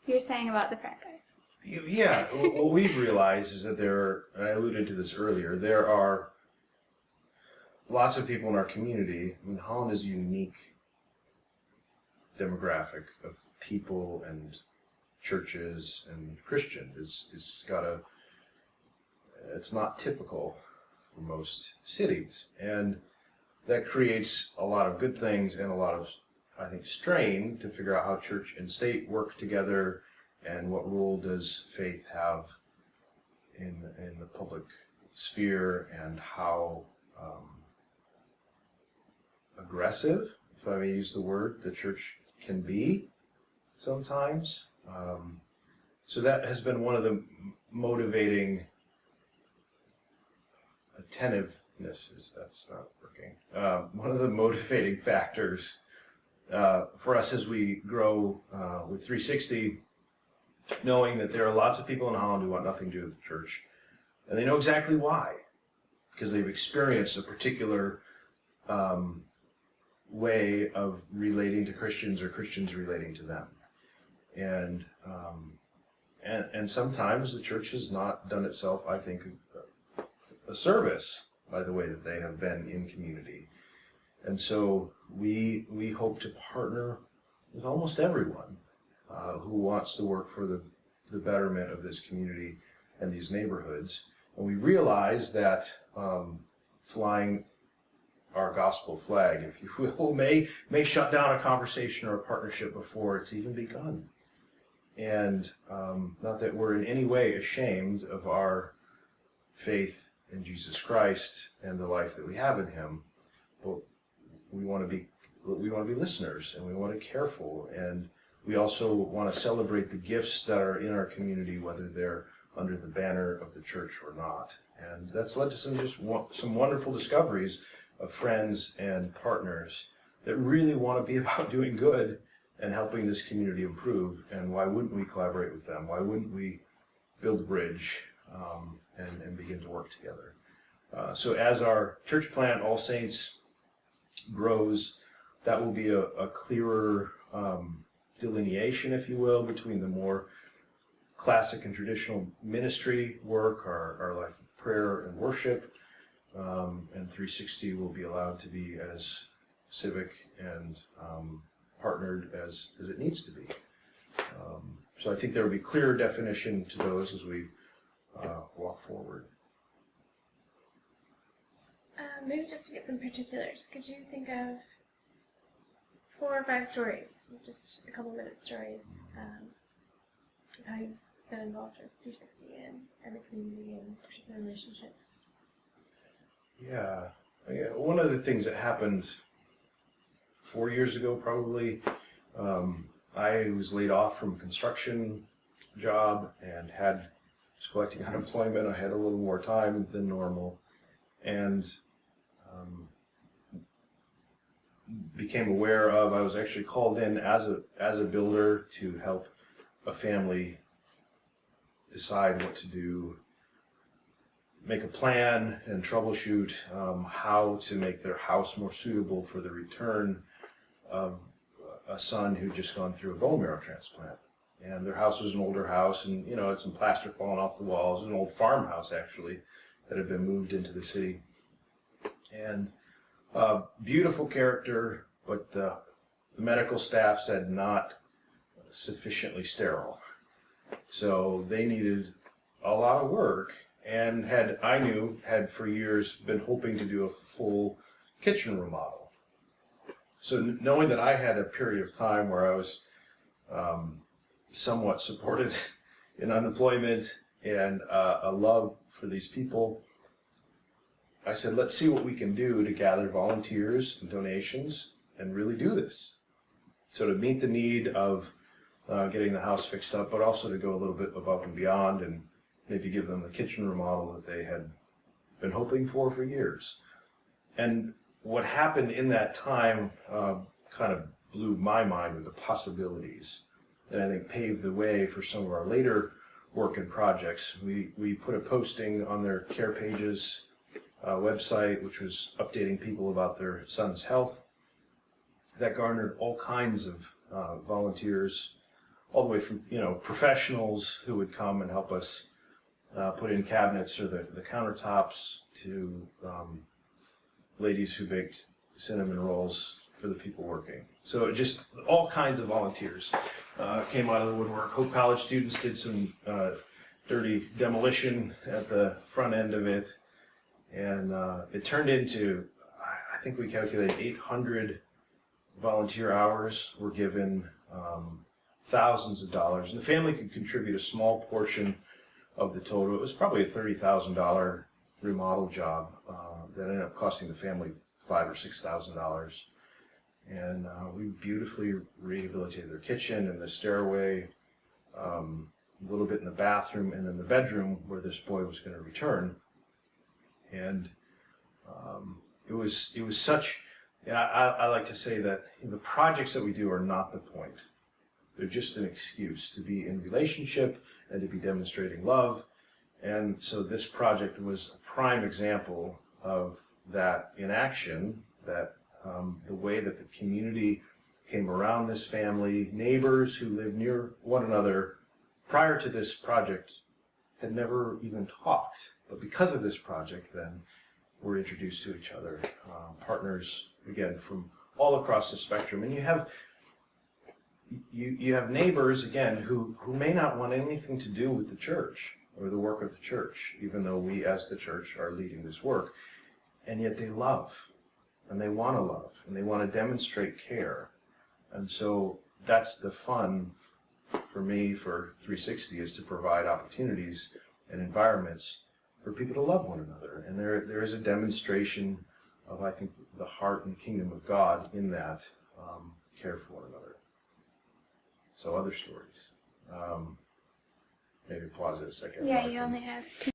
you're saying about the frat guys. Yeah, what we've realized is that and I alluded to this earlier, there are lots of people in our community. I mean, Holland is a unique demographic of people and churches and Christians. It's not typical for most cities. And that creates a lot of good things and a lot of, I think, strain to figure out how church and state work together and what role does faith have in the public sphere, and how aggressive, if I may use the word, the church can be sometimes. So that has been one of the motivating attentiveness, that's not working. One of the motivating factors for us as we grow with 360, knowing that there are lots of people in Holland who want nothing to do with the church, and they know exactly why, because they've experienced a particular way of relating to Christians or Christians relating to them. And sometimes the church has not done itself, I think, a service by the way that they have been in community. And so we hope to partner with almost everyone who wants to work for the betterment of this community and these neighborhoods. And we realize that flying our gospel flag, if you will, may shut down a conversation or a partnership before it's even begun. And not that we're in any way ashamed of our faith in Jesus Christ and the life that we have in Him, but we want to be listeners, and we want to be careful, and we also want to celebrate the gifts that are in our community, whether they're under the banner of the church or not. And that's led to some wonderful discoveries of friends and partners that really want to be about doing good and helping this community improve. And why wouldn't we collaborate with them? Why wouldn't we build a bridge and begin to work together? So as our church plant, All Saints, grows, that will be a clearer delineation, if you will, between the more classic and traditional ministry work, our life of prayer and worship, and 360 will be allowed to be as civic and partnered as it needs to be. So I think there will be clearer definition to those as we walk forward. Maybe just to get some particulars, could you think of 4 or 5 stories, just a couple minute stories, of how you've been involved with 360 and the community and particular relationships? Yeah. One of the things that happened 4 years ago, probably, I was laid off from a construction job and was collecting unemployment. I had a little more time than normal, and became aware of, I was actually called in as a builder to help a family decide what to do, make a plan and troubleshoot how to make their house more suitable for the return of a son who'd just gone through a bone marrow transplant. And their house was an older house, and had some plaster falling off the walls, an old farmhouse actually that had been moved into the city. And beautiful character, but the medical staff said not sufficiently sterile. So they needed a lot of work, and I knew for years been hoping to do a full kitchen remodel. So knowing that I had a period of time where I was somewhat supported in unemployment and a love for these people, I said, let's see what we can do to gather volunteers and donations and really do this. So to meet the need of getting the house fixed up, but also to go a little bit above and beyond and maybe give them the kitchen remodel that they had been hoping for years. And what happened in that time kind of blew my mind with the possibilities, and I think paved the way for some of our later work and projects. We put a posting on their Care Pages website, which was updating people about their son's health. That garnered all kinds of volunteers, all the way from, professionals who would come and help us put in cabinets or the countertops to ladies who baked cinnamon rolls for the people working. So just all kinds of volunteers came out of the woodwork. Hope College students did some dirty demolition at the front end of it. And it turned into, I think we calculated 800 volunteer hours were given, thousands of dollars. And the family could contribute a small portion of the total. It was probably a $30,000 remodel job that ended up costing the family $5,000 or $6,000. And we beautifully rehabilitated their kitchen and the stairway, a little bit in the bathroom, and then the bedroom where this boy was going to return. And it was such. I like to say that the projects that we do are not the point. They're just an excuse to be in relationship and to be demonstrating love. And so this project was a prime example of that in action, that the way that the community came around this family, neighbors who lived near one another prior to this project had never even talked. But because of this project, then we're introduced to each other, partners, again, from all across the spectrum. And you have neighbors, again, who may not want anything to do with the church or the work of the church, even though we as the church are leading this work. And yet they love, and they want to love, and they want to demonstrate care. And so that's the fun for me for 360, is to provide opportunities and environments for people to love one another. And there is a demonstration of, I think, the heart and kingdom of God in that, care for one another. So other stories. Maybe pause it a second. Yeah, you only have 2